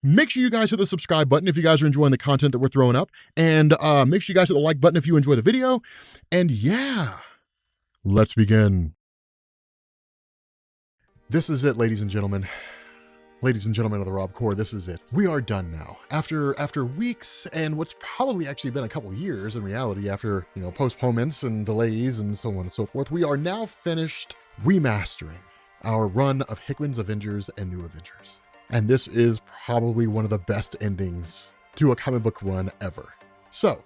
Make sure you guys hit the subscribe button if you guys are enjoying the content that we're throwing up. And make sure you guys hit the like button if you enjoy the video. And yeah, let's begin. This is it, ladies and gentlemen. Ladies and gentlemen of the Rob Corps, this is it. We are done now. After weeks and what's probably actually been a couple years in reality, after, postponements and delays and so on and so forth, we are now finished remastering our run of Hickman's Avengers and New Avengers. And this is probably one of the best endings to a comic book run ever. So,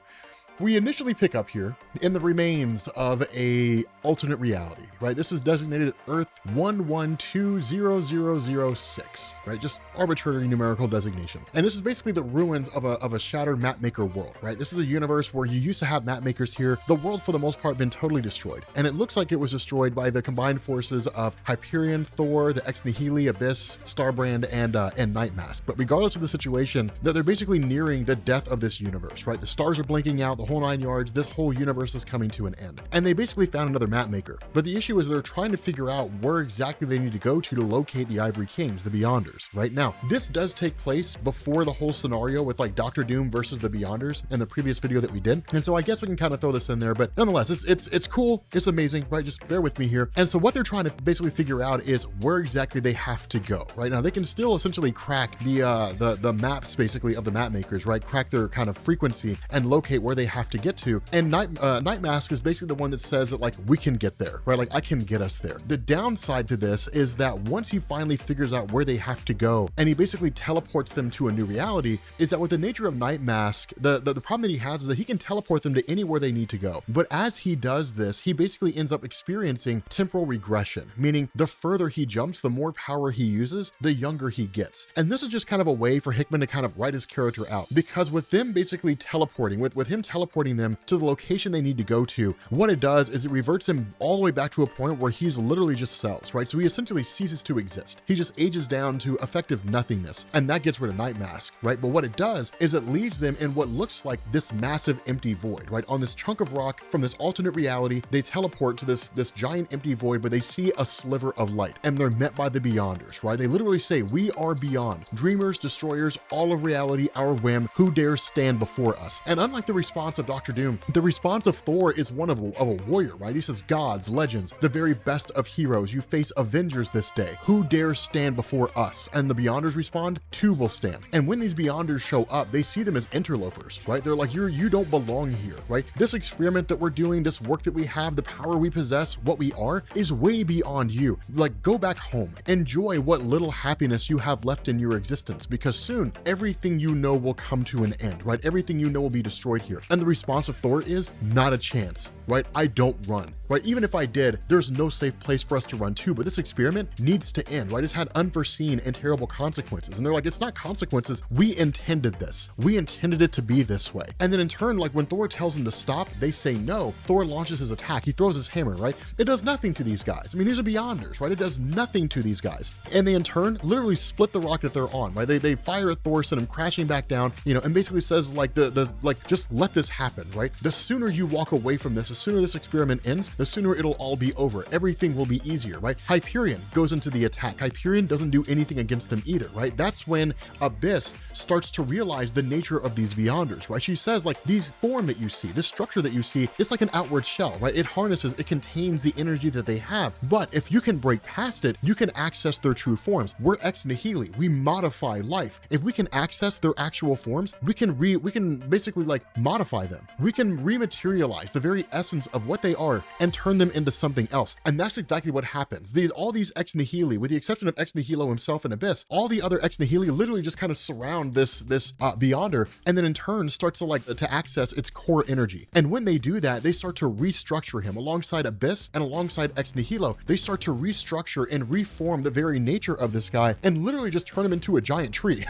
we initially pick up here in the remains of a alternate reality, right? This is designated Earth 11200006, right? Just arbitrary numerical designation. And this is basically the ruins of a shattered mapmaker world, right? This is a universe where you used to have mapmakers here. The world, for the most part, been totally destroyed. And it looks like it was destroyed by the combined forces of Hyperion Thor, the Ex Nihili, Abyss, Starbrand, and Night Mask. But regardless of the situation, that they're basically nearing the death of this universe, right? The stars are blinking out, the whole 9 yards, this whole universe is coming to an end. And they basically found another map maker. But the issue is they're trying to figure out where exactly they need to go to locate the Ivory Kings, the Beyonders. Right now, this does take place before the whole scenario with like Doctor Doom versus the Beyonders in the previous video that we did. And so I guess we can kind of throw this in there, but nonetheless, it's cool. It's amazing, right? Just bear with me here. And so what they're trying to basically figure out is where exactly they have to go. Right now, they can still essentially crack the maps basically of the map makers, right? Crack their kind of frequency and locate where they have to get to. And Night Mask is basically the one that says that like we can get there, right? Like I can get us there. The downside to this is that once he finally figures out where they have to go and he basically teleports them to a new reality, is that with the nature of Night Mask, the problem that he has is that he can teleport them to anywhere they need to go. But as he does this, he basically ends up experiencing temporal regression, meaning the further he jumps, the more power he uses, the younger he gets. And this is just kind of a way for Hickman to kind of write his character out, because with them basically teleporting, with him teleporting them to the location they need to go to, what it does is it reverts him all the way back to a point where he's literally just cells, right? So he essentially ceases to exist. He just ages down to effective nothingness, and that gets rid of Night Mask, right? But what it does is it leaves them in what looks like this massive empty void, right? On this chunk of rock from this alternate reality, they teleport to this giant empty void, but they see a sliver of light, and they're met by the Beyonders, right? They literally say, "We are beyond, dreamers, destroyers, all of reality, our whim, who dares stand before us?" And unlike the response of Doctor Doom, the response of Thor is one of a warrior, right? He says, "Gods, legends, the very best of heroes, you face Avengers this day. Who dares stand before us?" And the Beyonders respond, "Two will stand." And when these Beyonders show up, they see them as interlopers, right? They're like, you don't belong here, right? This experiment that we're doing, this work that we have, the power we possess, what we are, is way beyond you. Like, go back home. Enjoy what little happiness you have left in your existence, because soon everything you know will come to an end, right? Everything you know will be destroyed here. And the response of Thor is, "Not a chance," right? "I don't run," right? "Even if I did, there's no safe place for us to run to, but this experiment needs to end," right? It's had unforeseen and terrible consequences. And they're like, "It's not consequences. We intended this. We intended it to be this way." And then in turn, like when Thor tells them to stop, they say no. Thor launches his attack. He throws his hammer, right? It does nothing to these guys. I mean, these are Beyonders, right? It does nothing to these guys. And they in turn literally split the rock that they're on, right? They fire at Thor, send him crashing back down, and basically says like just let this happen, right? The sooner you walk away from this, the sooner this experiment ends, the sooner it'll all be over. Everything will be easier, right? Hyperion goes into the attack. Hyperion doesn't do anything against them either, right? That's when Abyss starts to realize the nature of these Beyonders, right? She says like, these form that you see, this structure that you see, it's like an outward shell, right? It contains the energy that they have. But if you can break past it, you can access their true forms. We're Ex Nihili. We modify life. If we can access their actual forms, we can basically like modify them. We can rematerialize the very essence of what they are and turn them into something else. And that's exactly what happens. All these Ex Nihili, with the exception of Ex Nihilo himself and Abyss, all the other Ex Nihili literally just kind of surround this Beyonder, and then in turn starts to access its core energy. And when they do that, they start to restructure him alongside Abyss and alongside Ex Nihilo. They start to restructure and reform the very nature of this guy and literally just turn him into a giant tree.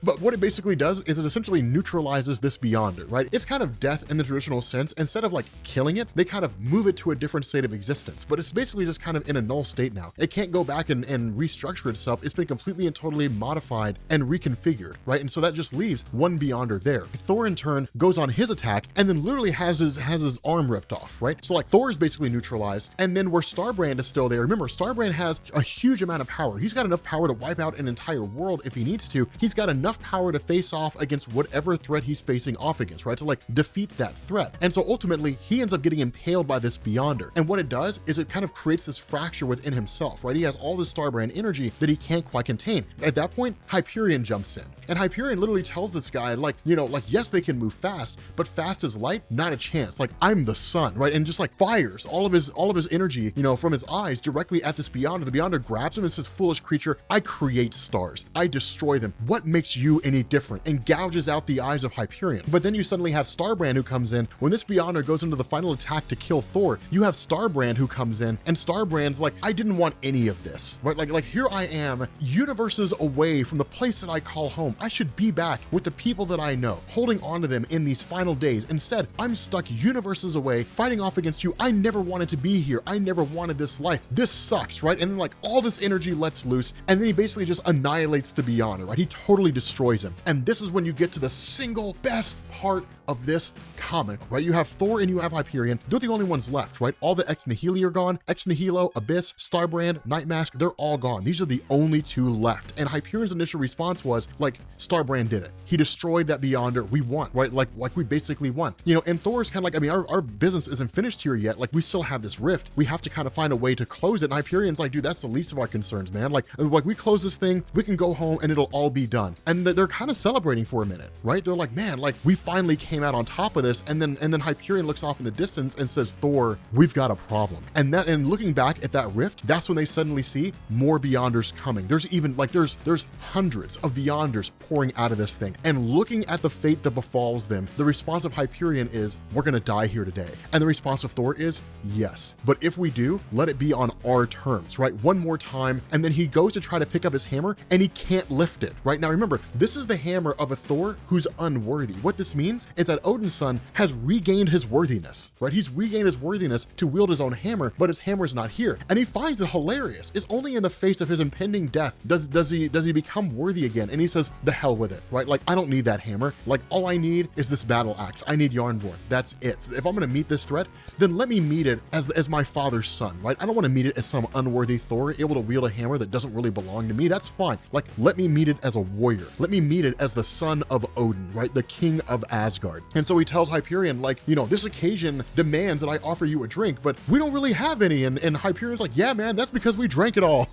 But what it basically does is it essentially neutralizes this Beyonder, right? It's kind of death in the traditional sense. Instead of like killing it, they kind of move it to a different state of existence, but it's basically just kind of in a null state now. It can't go back and restructure itself. It's been completely and totally modified and reconfigured, right? And so that just leaves one Beyonder there. Thor in turn goes on his attack and then literally has his arm ripped off, right? So like Thor is basically neutralized, and then where Starbrand is still there. Remember, Starbrand has a huge amount of power. He's got enough power to wipe out an entire world if he needs to. He's got enough power to face off against whatever threat he's facing off against, right? To like defeat that threat. And so ultimately he ends up getting impaled by this Beyonder. And what it does is it kind of creates this fracture within himself, right? He has all this Starbrand energy that he can't quite contain. At that point, Hyperion jumps in. And Hyperion literally tells this guy, like, you know, like, yes, they can move fast, but fast as light, not a chance. Like, I'm the sun, right? And just like fires all of his energy, you know, from his eyes directly at this Beyonder. The Beyonder grabs him and says, foolish creature, I create stars. I destroy them. What makes you any different? And gouges out the eyes of Hyperion. But then you suddenly have Starbrand who comes in. When this Beyonder goes into the final attack to kill Thor, you have Starbrand who comes in, and Starbrand's like, I didn't want any of this, right? Like here I am, universes away from the place that I call home. I should be back with the people that I know, holding on to them in these final days. Instead, I'm stuck universes away, fighting off against you. I never wanted to be here. I never wanted this life. This sucks, right? And then like all this energy lets loose, and then he basically just annihilates the Beyonder, right? He totally destroys him. And this is when you get to the single best part of this comic, right? You have Thor and you have Hyperion. They're the only ones left, right? All the Ex Nihili are gone. Ex Nihilo, Abyss, Starbrand, Nightmask, they're all gone. These are the only two left. And Hyperion's initial response was like, Starbrand did it. He destroyed that Beyonder. We won, right? Like we basically won. You know, and Thor's kind of like, I mean, our business isn't finished here yet. Like we still have this rift. We have to kind of find a way to close it. And Hyperion's like, dude, that's the least of our concerns, man. Like we close this thing, we can go home and it'll all be done. And they're kind of celebrating for a minute, right? They're like, man, like we finally came out on top of this. And then Hyperion looks off in the distance and says, Thor, we've got a problem. And looking back at that rift, that's when they suddenly see more Beyonders coming. There's even like, there's hundreds of Beyonders pouring out of this thing. And looking at the fate that befalls them, the response of Hyperion is, we're gonna die here today. And the response of Thor is, yes. But if we do, let it be on our terms, right? One more time. And then he goes to try to pick up his hammer and he can't lift it, right? Now remember, this is the hammer of a Thor who's unworthy. What this means is that Odin's son has regained his worthiness, right? He's regained his worthiness to wield his own hammer, but his hammer's not here. And he finds it hilarious. It's only in the face of his impending death does he become worthy again. And he says, the hell with it, right? Like, I don't need that hammer. Like, all I need is this battle axe. I need Yarnborn. That's it. If I'm gonna meet this threat, then let me meet it as my father's son, right? I don't want to meet it as some unworthy Thor able to wield a hammer that doesn't really belong to me. That's fine. Like, let me meet it as a warrior. Let me meet it as the son of Odin, right? The king of Asgard. And so he tells Hyperion, like, you know, this occasion demands that I offer you a drink, but we don't really have any. And Hyperion's like, yeah, man, that's because we drank it all.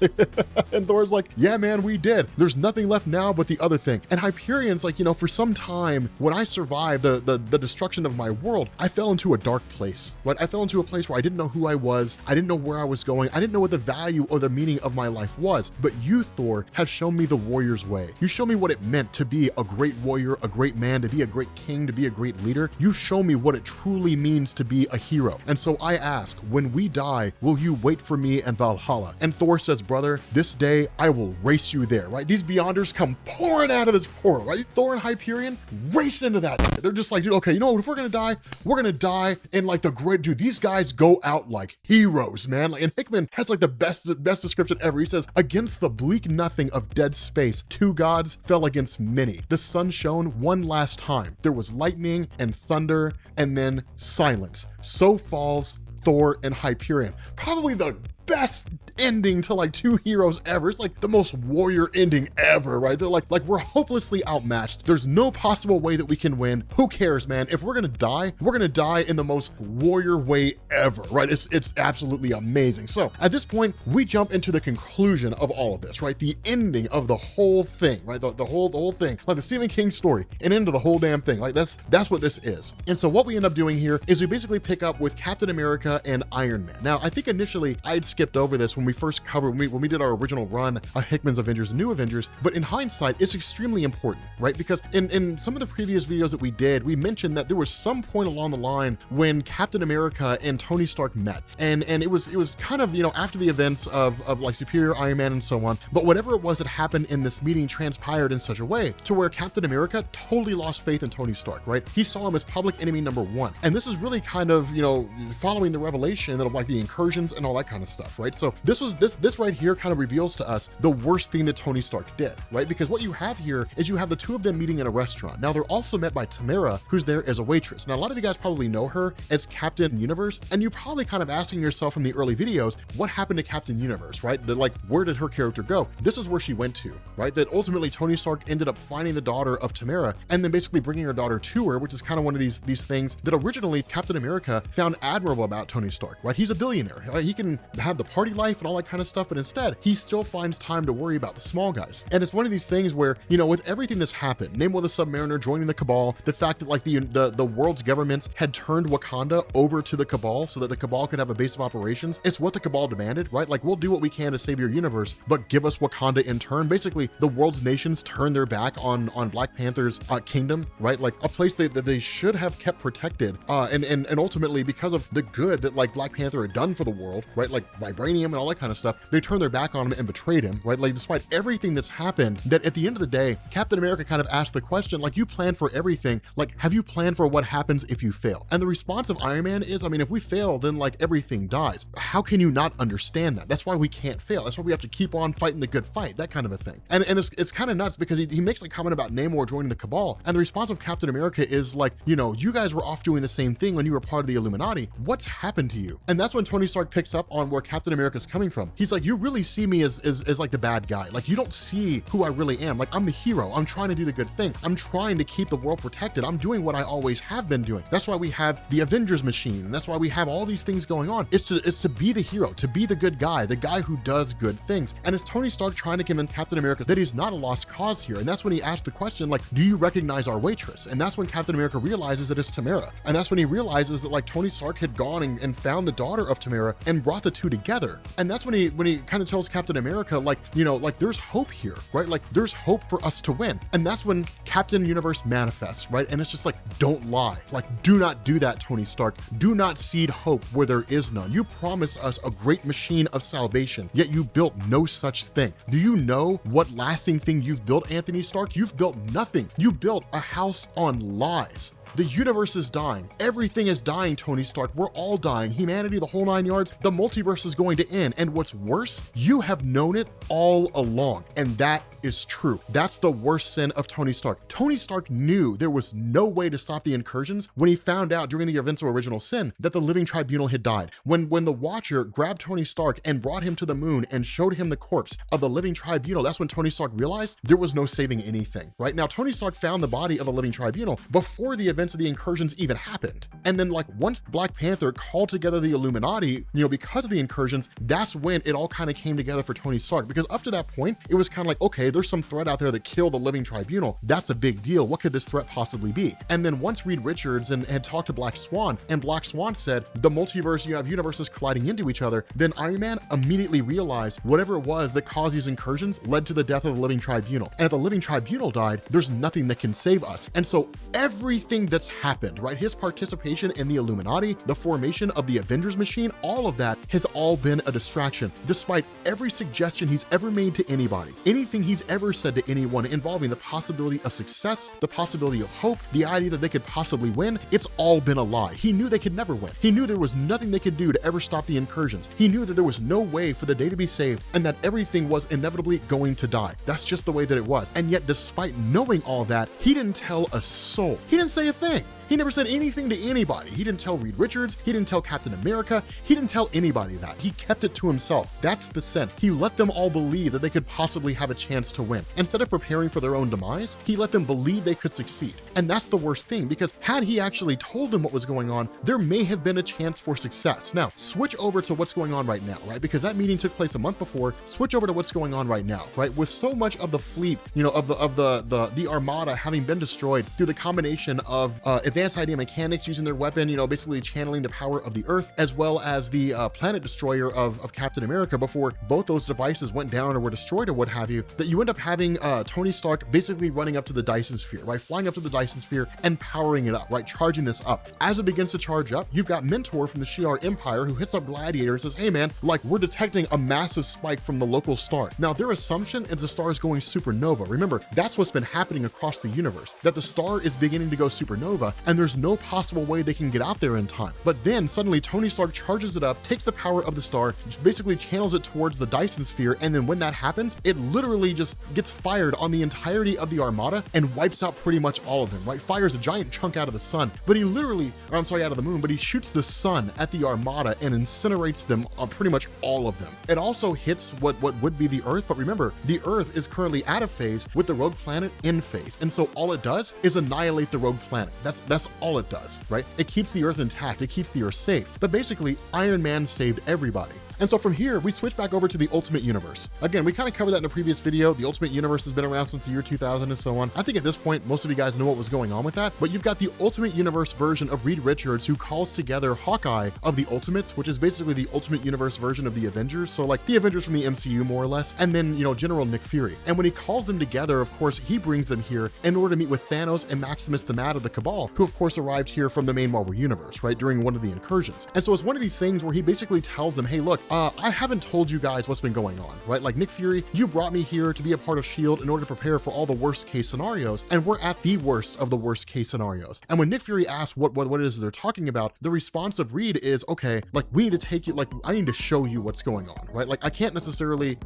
And Thor's like, yeah, man, we did. There's nothing left now but the other thing. And Hyperion's like, you know, for some time, when I survived the destruction of my world, I fell into a dark place, right? I fell into a place where I didn't know who I was. I didn't know where I was going. I didn't know what the value or the meaning of my life was. But you, Thor, have shown me the warrior's way. You show me what it meant to be a great warrior, a great man, to be a great king, to be a great leader. You show me what it truly means to be a hero. And so I ask, when we die, will you wait for me in Valhalla? And Thor says, brother, this day I will race you there, right? These Beyonders come pouring out of this portal, right? Thor and Hyperion race into that. They're just like, dude, okay, you know what? If we're gonna die, we're gonna die in like the great, dude, these guys go out like heroes, man. Like, and Hickman has like the best description ever. He says, against the bleak nothing of dead space, two gods fell against many. The sun shone one last time. There was lightning and thunder and then silence. So falls Thor and Hyperion. Probably the best ending to like two heroes ever. It's like the most warrior ending ever, right? They're like we're hopelessly outmatched. There's no possible way that we can win. Who cares, man? If we're gonna die, we're gonna die in the most warrior way ever, right? It's absolutely amazing. So at this point, we jump into the conclusion of all of this, right? The ending of the whole thing, right? The whole thing, like the Stephen King story, and into the whole damn thing. Like that's what this is. And so what we end up doing here is we basically pick up with Captain America and Iron Man. Now, I think initially I'd skipped over this when when we first covered, when we did our original run of Hickman's Avengers and New Avengers, but in hindsight, it's extremely important, right? Because in some of the previous videos that we did, we mentioned that there was some point along the line when Captain America and Tony Stark met, and it was kind of, you know, after the events of like Superior Iron Man and so on, but whatever it was that happened in this meeting transpired in such a way to where Captain America totally lost faith in Tony Stark, right? He saw him as public enemy number one, and this is really kind of, you know, following the revelation of like the incursions and all that kind of stuff, right? So this right here kind of reveals to us the worst thing that Tony Stark did, right? Because what you have here is you have the two of them meeting in a restaurant. Now they're also met by Tamara, who's there as a waitress. Now a lot of you guys probably know her as Captain Universe, and you're probably kind of asking yourself from the early videos, what happened to Captain Universe, right? Like, where did her character go? This is where she went to, right? That ultimately Tony Stark ended up finding the daughter of Tamara and then basically bringing her daughter to her, which is kind of one of these things that originally Captain America found admirable about Tony Stark, right? He's a billionaire. He can have the party life and all that kind of stuff, but instead he still finds time to worry about the small guys. And it's one of these things where, you know, with everything that's happened, Namor the Submariner joining the Cabal, the fact that like the world's governments had turned Wakanda over to the Cabal so that the Cabal could have a base of operations, it's what the Cabal demanded, right? Like, we'll do what we can to save your universe, but give us Wakanda in turn. Basically, the world's nations turned their back on Black Panther's kingdom, right? Like a place that they should have kept protected, and ultimately because of the good that like Black Panther had done for the world, right? Like vibranium and all that kind of stuff, they turned their back on him and betrayed him, right? Like, despite everything that's happened, that at the end of the day, Captain America kind of asked the question, like, you plan for everything, like, have you planned for what happens if you fail? And the response of Iron Man is, I mean, if we fail, then like everything dies. How can you not understand that? That's why we can't fail. That's why we have to keep on fighting the good fight, that kind of a thing. And it's kind of nuts because he makes a comment about Namor joining the Cabal, and the response of Captain America is like, you know, you guys were off doing the same thing when you were part of the Illuminati. What's happened to you? And that's when Tony Stark picks up on where Captain America's coming from. He's like, you really see me as like the bad guy. Like, you don't see who I really am. Like, I'm the hero. I'm trying to do the good thing. I'm trying to keep the world protected. I'm doing what I always have been doing. That's why we have the Avengers machine. And that's why we have all these things going on. It's to be the hero, to be the good guy, the guy who does good things. And it's Tony Stark trying to convince Captain America that he's not a lost cause here. And that's when he asked the question, like, do you recognize our waitress? And that's when Captain America realizes that it's Tamara. And that's when he realizes that like Tony Stark had gone and found the daughter of Tamara and brought the two together. And that's when he kind of tells Captain America, like, you know, like, there's hope here, right? Like, there's hope for us to win. And that's when Captain Universe manifests, right? And it's just like, don't lie. Like, do not do that, Tony Stark. Do not seed hope where there is none. You promised us a great machine of salvation, yet you built no such thing. Do you know what lasting thing you've built, Anthony Stark? You've built nothing. You built a house on lies. The universe is dying. Everything is dying, Tony Stark. We're all dying. Humanity, the whole 9 yards. The multiverse is going to end. And what's worse, you have known it all along. And that is true. That's the worst sin of Tony Stark. Tony Stark knew there was no way to stop the incursions when he found out during the events of Original Sin that the Living Tribunal had died. When the Watcher grabbed Tony Stark and brought him to the moon and showed him the corpse of the Living Tribunal, that's when Tony Stark realized there was no saving anything, right? Now, Tony Stark found the body of the Living Tribunal before the events of the incursions even happened. And then like once Black Panther called together the Illuminati, you know, because of the incursions, that's when it all kind of came together for Tony Stark. Because up to that point, it was kind of like, okay, there's some threat out there that killed the Living Tribunal. That's a big deal. What could this threat possibly be? And then once Reed Richards and had talked to Black Swan, and Black Swan said, the multiverse, you have universes colliding into each other, then Iron Man immediately realized whatever it was that caused these incursions led to the death of the Living Tribunal. And if the Living Tribunal died, there's nothing that can save us. And so everything that's happened, right? His participation in the Illuminati, the formation of the Avengers machine, all of that has all been a distraction, despite every suggestion he's ever made to anybody, anything he's ever said to anyone involving the possibility of success, the possibility of hope, the idea that they could possibly win. It's all been a lie. He knew they could never win. He knew there was nothing they could do to ever stop the incursions. He knew that there was no way for the day to be saved and that everything was inevitably going to die. That's just the way that it was. And yet, despite knowing all that, he didn't tell a soul. He didn't say a thing. He never said anything to anybody. He didn't tell Reed Richards. He didn't tell Captain America. He didn't tell anybody that. He kept it to himself. That's the sin. He let them all believe that they could possibly have a chance to win. Instead of preparing for their own demise, he let them believe they could succeed. And that's the worst thing, because had he actually told them what was going on, there may have been a chance for success. Now, switch over to what's going on right now, right? Because that meeting took place a month before. Switch over to what's going on right now, right? With so much of the fleet, you know, of the Armada having been destroyed through the combination of of advanced idea mechanics using their weapon, you know, basically channeling the power of the Earth, as well as the planet destroyer of Captain America before both those devices went down or were destroyed or what have you, that you end up having Tony Stark basically running up to the Dyson Sphere, right? Flying up to the Dyson Sphere and powering it up, right? Charging this up. As it begins to charge up, you've got Mentor from the Shi'ar Empire who hits up Gladiator and says, hey man, like we're detecting a massive spike from the local star. Now their assumption is the star is going supernova. Remember, that's what's been happening across the universe, that the star is beginning to go supernova and there's no possible way they can get out there in time. But then suddenly Tony Stark charges it up, takes the power of the star, basically channels it towards the Dyson Sphere, and then when that happens, it literally just gets fired on the entirety of the Armada and wipes out pretty much all of them, right? Fires a giant chunk out of the sun, but he literally, or I'm sorry, out of the moon, but he shoots the sun at the Armada and incinerates them on pretty much all of them. It also hits what would be the Earth, but remember, the Earth is currently out of phase with the rogue planet in phase, and so all it does is annihilate the rogue planet. That's all it does, right? It keeps the Earth intact, it keeps the Earth safe, but basically Iron Man saved everybody. And so from here, we switch back over to the Ultimate Universe. Again, we kind of covered that in a previous video. The Ultimate Universe has been around since the year 2000 and so on. I think at this point, most of you guys know what was going on with that, but you've got the Ultimate Universe version of Reed Richards who calls together Hawkeye of the Ultimates, which is basically the Ultimate Universe version of the Avengers. So like the Avengers from the MCU more or less, and then, you know, General Nick Fury. And when he calls them together, of course, he brings them here in order to meet with Thanos and Maximus the Mad of the Cabal, who of course arrived here from the main Marvel Universe, right, during one of the incursions. And so it's one of these things where he basically tells them, hey, look, I haven't told you guys what's been going on, right? Like Nick Fury, you brought me here to be a part of S.H.I.E.L.D. in order to prepare for all the worst case scenarios, and we're at the worst of the worst case scenarios. And when Nick Fury asks what it is they're talking about, the response of Reed is, okay, like we need to take you, like I need to show you what's going on, right? Like I can't necessarily, you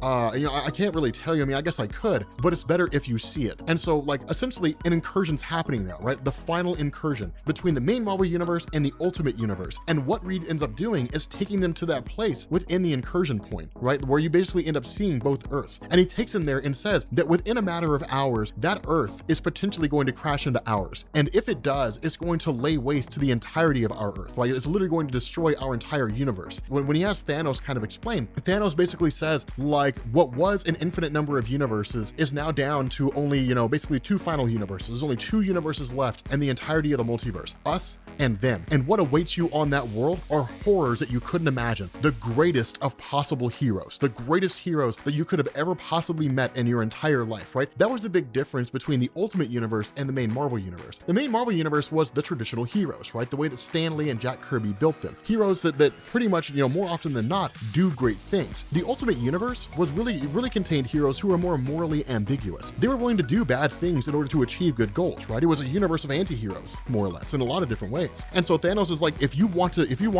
know, I can't really tell you. I mean, I guess I could, but it's better if you see it. And so like essentially an incursion's happening now, right? The final incursion between the main Marvel Universe and the Ultimate Universe. And what Reed ends up doing is taking them to that place within the incursion point, right? Where you basically end up seeing both Earths. And he takes them there and says that within a matter of hours, that Earth is potentially going to crash into ours. And if it does, it's going to lay waste to the entirety of our Earth. Like it's literally going to destroy our entire universe. When he has Thanos kind of explain, Thanos basically says like what was an infinite number of universes is now down to only, you know, basically two final universes. There's only two universes left and the entirety of the multiverse, us and them. And what awaits you on that world are horrors that you couldn't imagine. The greatest of possible heroes, the greatest heroes that you could have ever possibly met in your entire life, right? That was the big difference between the Ultimate Universe and the main Marvel Universe. The main Marvel Universe was the traditional heroes, right? The way that Stan Lee and Jack Kirby built them. Heroes that pretty much, you know, more often than not, do great things. The Ultimate Universe was really contained heroes who were more morally ambiguous. They were willing to do bad things in order to achieve good goals, right? It was a universe of anti-heroes, more or less, in a lot of different ways. And so Thanos is like, if you want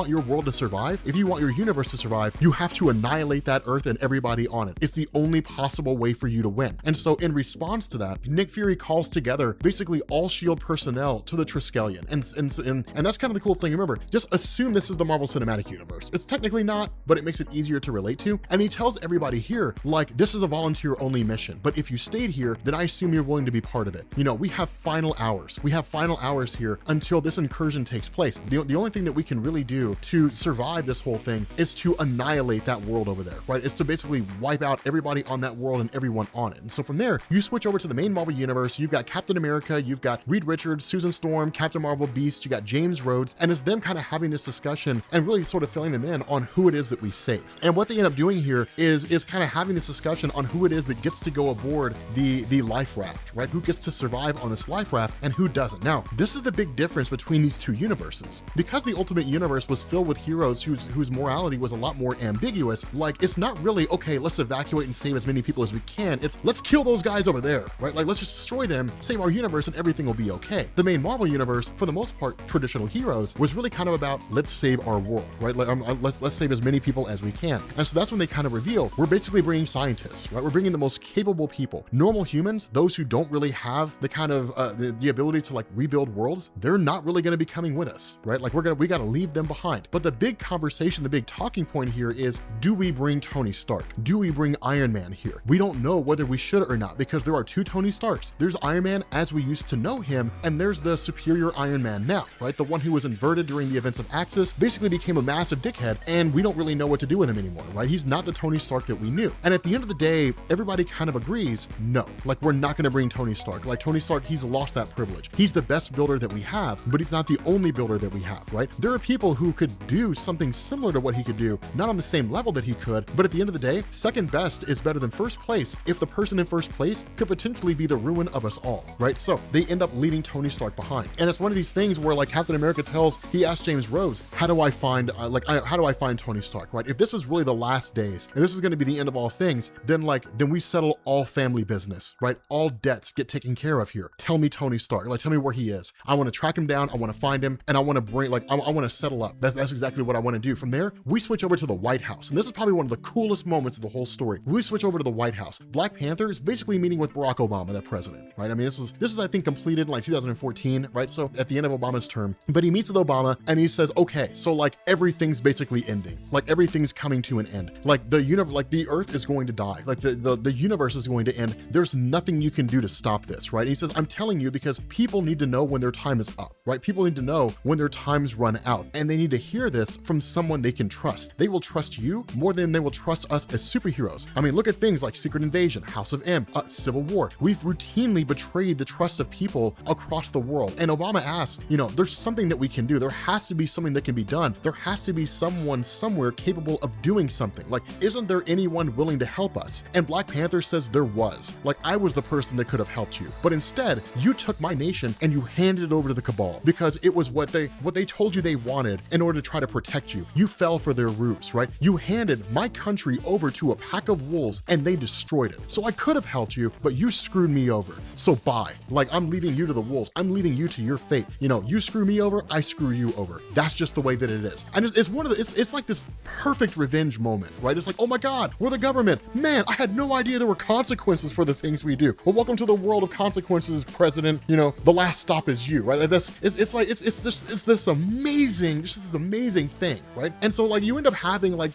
your world to survive, if you want your universe to survive, you have to annihilate that Earth and everybody on it. It's the only possible way for you to win. And so in response to that, Nick Fury calls together basically all S.H.I.E.L.D. personnel to the Triskelion. And that's kind of the cool thing. Remember, just assume this is the Marvel Cinematic Universe. It's technically not, but it makes it easier to relate to. And he tells everybody here, like, this is a volunteer-only mission, but if you stayed here, then I assume you're willing to be part of it. You know, we have final hours. We have final hours here until this incursion takes place. The only thing that we can really do to survive this whole thing is to annihilate that world over there, right? It's to basically wipe out everybody on that world and everyone on it. And so from there, you switch over to the main Marvel Universe. You've got Captain America, you've got Reed Richards, Susan Storm, Captain Marvel, Beast, you got James Rhodes, and it's them kind of having this discussion and really sort of filling them in on who it is that we save. And what they end up doing here is kind of having this discussion on who it is that gets to go aboard the life raft, right? Who gets to survive on this life raft and who doesn't. Now, this is the big difference between these two universes. Because the Ultimate Universe was filled with heroes whose morality was a lot more ambiguous, like it's not really, okay, let's evacuate and save as many people as we can. It's let's kill those guys over there, right? Like let's just destroy them, save our universe, and everything will be okay. The main Marvel Universe, for the most part, traditional heroes, was really kind of about let's save our world, right? Like, let's save as many people as we can. And so that's when they kind of reveal we're basically bringing scientists, right? We're bringing the most capable people. Normal humans, those who don't really have the kind of the ability to like rebuild worlds, they're not really going to be coming with us, right? Like we got to leave them behind. But the big conversation, the big talking point here is, do we bring Tony Stark? Do we bring Iron Man here? We don't know whether we should or not, because there are two Tony Starks. There's Iron Man as we used to know him, and there's the superior Iron Man now, right? The one who was inverted during the events of Axis, basically became a massive dickhead, and we don't really know what to do with him anymore, right? He's not the Tony Stark that we knew. And at the end of the day, everybody kind of agrees, no, like we're not gonna bring Tony Stark. Like Tony Stark, he's lost that privilege. He's the best builder that we have, but he's not the only builder that we have, right? There are people who could do something similar to what he could do, not on the same level that he could, but at the end of the day, second best is better than first place if the person in first place could potentially be the ruin of us all, right? So they end up leaving Tony Stark behind. And it's one of these things where like Captain America he asks James Rhodes, how do I find Tony Stark, right? If this is really the last days, and this is gonna be the end of all things, then we settle all family business, right? All debts get taken care of here. Tell me Tony Stark, like tell me where he is. I wanna track him down, I wanna find him, and I wanna bring, I wanna settle up. That's exactly what I wanna do. From there, we switch over to the White House. And this is probably one of the coolest moments of the whole story. We switch over to the White House. Black Panther is basically meeting with Barack Obama, the president, right? I mean, this is I think completed in like 2014, right? So at the end of Obama's term, but he meets with Obama and he says, okay, so like everything's basically ending. Like everything's coming to an end. Like the earth is going to die. Like the universe is going to end. There's nothing you can do to stop this, right? And he says, I'm telling you because people need to know when their time is up, right? People need to know when their time's run out, and they need to hear this from someone they can trust. They will trust you more than they will trust us as superheroes. I mean, look at things like Secret Invasion, House of M, Civil War. We've routinely betrayed the trust of people across the world. And Obama asks, there's something that we can do. There has to be something that can be done. There has to be someone somewhere capable of doing something. Like, isn't there anyone willing to help us? And Black Panther says there was. Like, I was the person that could have helped you. But instead, you took my nation and you handed it over to the cabal because it was what they told you they wanted in order to try to protect you. You fell for their ruse, right? You handed my country over to a pack of wolves and they destroyed it. So I could have helped you, but you screwed me over. So bye. Like, I'm leaving you to the wolves. I'm leaving you to your fate. You screw me over, I screw you over. That's just the way that it is. And it's like this perfect revenge moment, right? It's like, oh my God, we're the government. Man, I had no idea there were consequences for the things we do. Well, welcome to the world of consequences, President. The last stop is you, right? It's this amazing thing, right? And so like you end up having like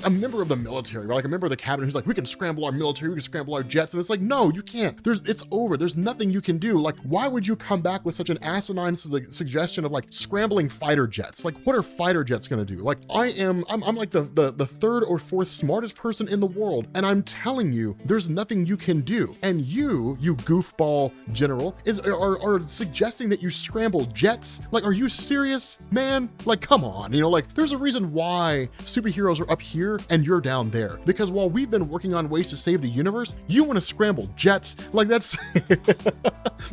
a member of the military, right? Like a member of the cabinet who's like, we can scramble our military, we can scramble our jets. And it's like, no, you can't. It's over. There's nothing you can do. Like, why would you come back with such an asinine suggestion of like scrambling fighter jets? Like, what are fighter jets gonna do? Like, I'm like the third or fourth smartest person in the world, and I'm telling you, there's nothing you can do. And you goofball general are suggesting that you scramble jets? Like, are you serious, man? Like, come on, like there's a reason why superheroes are up here and you're down there. Because while we've been working on ways to save the universe, you want to scramble jets? Like, that's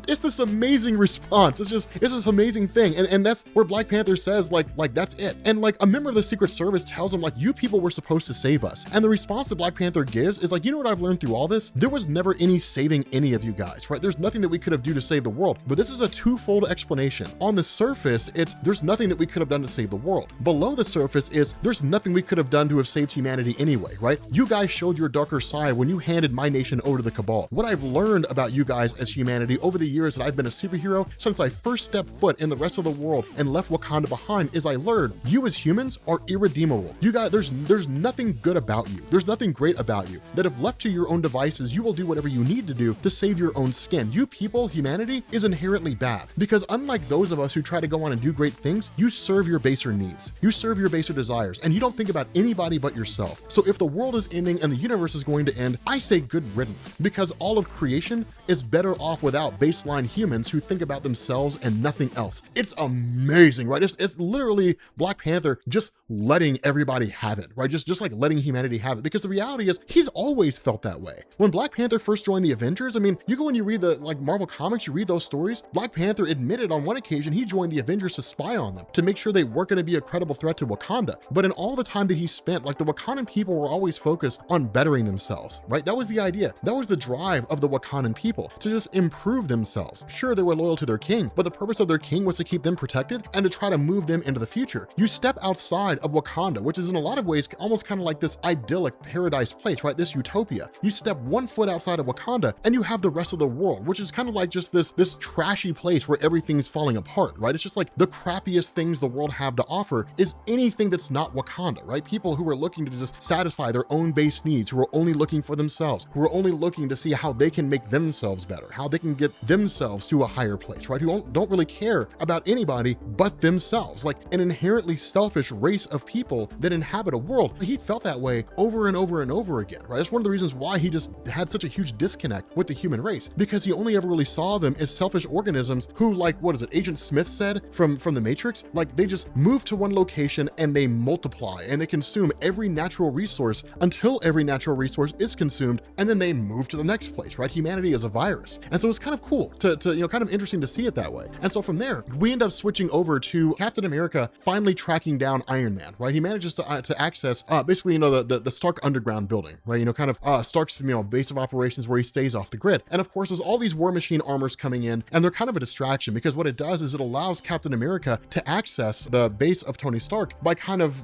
it's this amazing response. It's this amazing thing. And that's where Black Panther says like that's it. And like a member of the Secret Service tells him like, you people were supposed to save us. And the response that Black Panther gives is like, you know what I've learned through all this? There was never any saving any of you guys, right? There's nothing that we could have done to save the world. But this is a twofold explanation. On the surface, there's nothing that we could have done to save the world. Below the surface there's nothing we could have done to have saved humanity anyway, right? You guys showed your darker side when you handed my nation over to the cabal. What I've learned about you guys as humanity over the years that I've been a superhero, since I first stepped foot in the rest of the world and left Wakanda behind, is I learned you as humans are irredeemable. You guys, there's nothing good about you. There's nothing great about you. That if left to your own devices, you will do whatever you need to do to save your own skin. You people, humanity, is inherently bad. Because unlike those of us who try to go on and do great things, you serve your baser needs. You serve your baser desires, and you don't think about anybody but yourself. So if the world is ending and the universe is going to end, I say good riddance, because all of creation is better off without baseline humans who think about themselves and nothing else. It's amazing, right? It's literally Black Panther just letting everybody have it, right? Just like letting humanity have it, because the reality is he's always felt that way. When Black Panther first joined the Avengers, I mean, you go and you read the like Marvel comics, you read those stories, Black Panther admitted on one occasion he joined the Avengers to spy on them, to make sure they weren't going to be a credible threat to Wakanda. But in all the time that he spent, like the Wakandan people were always focused on bettering themselves, right? That was the idea. That was the drive of the Wakandan people, to just improve themselves. themselves. Sure, they were loyal to their king, but the purpose of their king was to keep them protected and to try to move them into the future. You step outside of Wakanda, which is in a lot of ways almost kind of like this idyllic paradise place, right? This utopia. You step one foot outside of Wakanda and you have the rest of the world, which is kind of like just this trashy place where everything's falling apart, right? It's just like the crappiest things the world have to offer is anything that's not Wakanda, right? People who are looking to just satisfy their own base needs, who are only looking for themselves, who are only looking to see how they can make themselves better, how they can get themselves to a higher place, right? Who don't really care about anybody but themselves, like an inherently selfish race of people that inhabit a world. He felt that way over and over and over again, right? That's one of the reasons why he just had such a huge disconnect with the human race, because he only ever really saw them as selfish organisms who, like, what is it, Agent Smith said from the Matrix, like they just move to one location and they multiply and they consume every natural resource until every natural resource is consumed, and then they move to the next place, right? Humanity is a virus. And so it's kind of cool to kind of interesting to see it that way. And so from there, we end up switching over to Captain America finally tracking down Iron Man, right? He manages to access basically, the Stark underground building, right? Kind of Stark's, base of operations where he stays off the grid. And of course, there's all these War Machine armors coming in, and they're kind of a distraction because what it does is it allows Captain America to access the base of Tony Stark by kind of,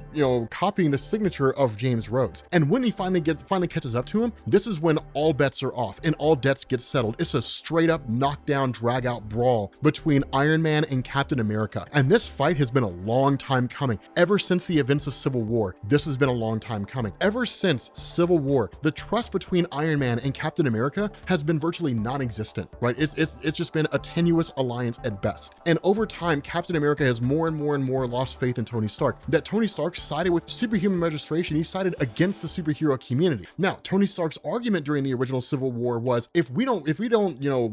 copying the signature of James Rhodes. And when he finally catches up to him, this is when all bets are off and all debts get settled. It's a straight up knockdown, drag out brawl between Iron Man and Captain America. And this fight has been a long time coming. Ever since the events of Civil War, this has been a long time coming. Ever since Civil War, the trust between Iron Man and Captain America has been virtually non-existent, right? It's just been a tenuous alliance at best. And over time, Captain America has more and more lost faith in Tony Stark, that Tony Stark sided with superhuman registration. He sided against the superhero community. Now, Tony Stark's argument during the original Civil War was, if we don't,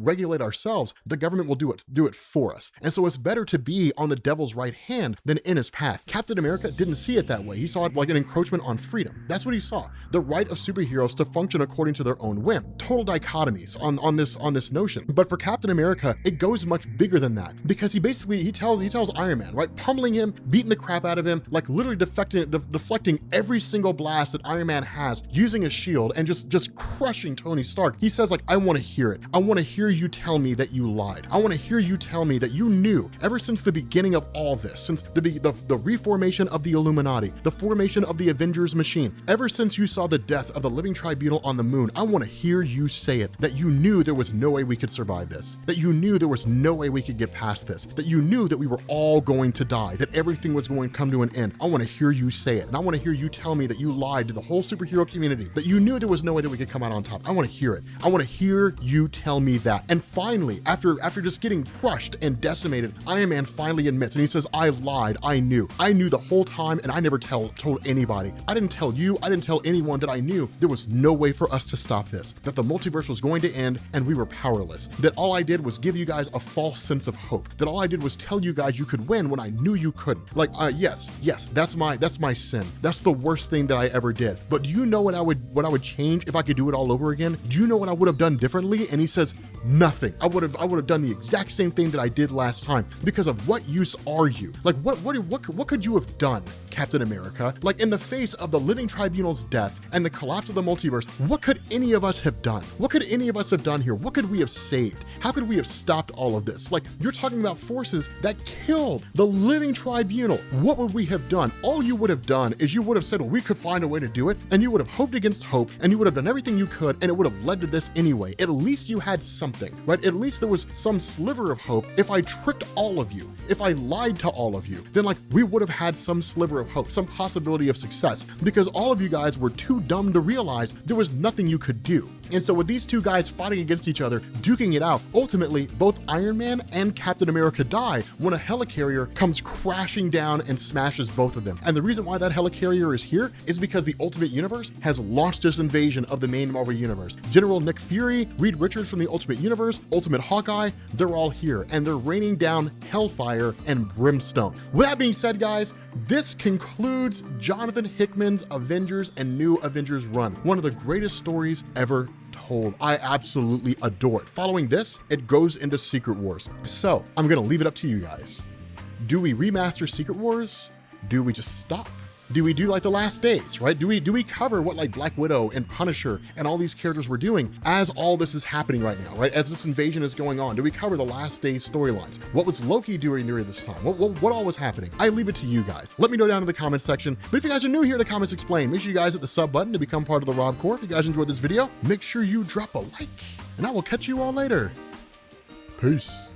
regulate ourselves, the government will do it for us. And so it's better to be on the devil's right hand than in his path. Captain America didn't see it that way. He saw it like an encroachment on freedom. That's what he saw. The right of superheroes to function according to their own whim. Total dichotomies on this notion. But for Captain America, it goes much bigger than that, because he tells Iron Man, right, pummeling him, beating the crap out of him, like literally deflecting every single blast that Iron Man has, using a shield and just crushing Tony Stark. He says, like, I want to hear it. I want to hear you tell me that you lied. I want to hear you tell me that you knew ever since the beginning of all this, since the reformation of the Illuminati, the formation of the Avengers machine, ever since you saw the death of the living tribunal on the moon. I want to hear you say it, that you knew there was no way we could survive this, that you knew there was no way we could get past this, that you knew that we were all going to die, that everything was going to come to an end. I want to hear you say it, and I want to hear you tell me that you lied to the whole superhero community, that you knew there was no way that we could come out on top. I want to hear it. I want to hear you tell me that. And finally, after just getting crushed and decimated, Iron Man finally admits, and he says, I lied. I knew the whole time, and I never told anybody. I didn't tell you. I didn't tell anyone that I knew there was no way for us to stop this, that the multiverse was going to end and we were powerless, that all I did was give you guys a false sense of hope, that all I did was tell you guys you could win when I knew you couldn't. Like, yes, that's my sin. That's the worst thing that I ever did. But do you know what I would change if I could do it all over again? Do you know what I would have done differently? And he says, nothing. I would have done the exact same thing that I did last time. Because of what use are you? Like, what could you have done, Captain America? Like, in the face of the living tribunal's death and the collapse of the multiverse, what could any of us have done? What could any of us have done here? What could we have saved? How could we have stopped all of this? Like, you're talking about forces that killed the living tribunal. What would we have done? All you would have done is you would have said, well, we could find a way to do it, and you would have hoped against hope, and you would have done everything you could, and it would have led to this anyway. At least you had something, right? At least there was some sliver of hope. If I tricked all of you, if I lied to all of you, then like we would have had some sliver of hope, some possibility of success, because all of you guys were too dumb to realize there was nothing you could do. And so with these two guys fighting against each other, duking it out, ultimately both Iron Man and Captain America die when a helicarrier comes crashing down and smashes both of them. And the reason why that helicarrier is here is because the Ultimate Universe has launched this invasion of the main Marvel Universe. General Nick Fury, Reed Richards from the Ultimate Universe, Ultimate Hawkeye, they're all here, and they're raining down hellfire and brimstone. With that being said, guys, this concludes Jonathan Hickman's Avengers and New Avengers run. One of the greatest stories ever told. I absolutely adore it. Following this, it goes into Secret Wars. So I'm gonna leave it up to you guys. Do we remaster Secret Wars? Do we just stop? Do we do like the last days, right? Do we cover what like Black Widow and Punisher and all these characters were doing as all this is happening right now, right? As this invasion is going on, do we cover the last days storylines? What was Loki doing during this time? What all was happening? I leave it to you guys. Let me know down in the comments section. But if you guys are new here to Comics Explained, make sure you guys hit the sub button to become part of the Rob Corps. If you guys enjoyed this video, make sure you drop a like, and I will catch you all later. Peace.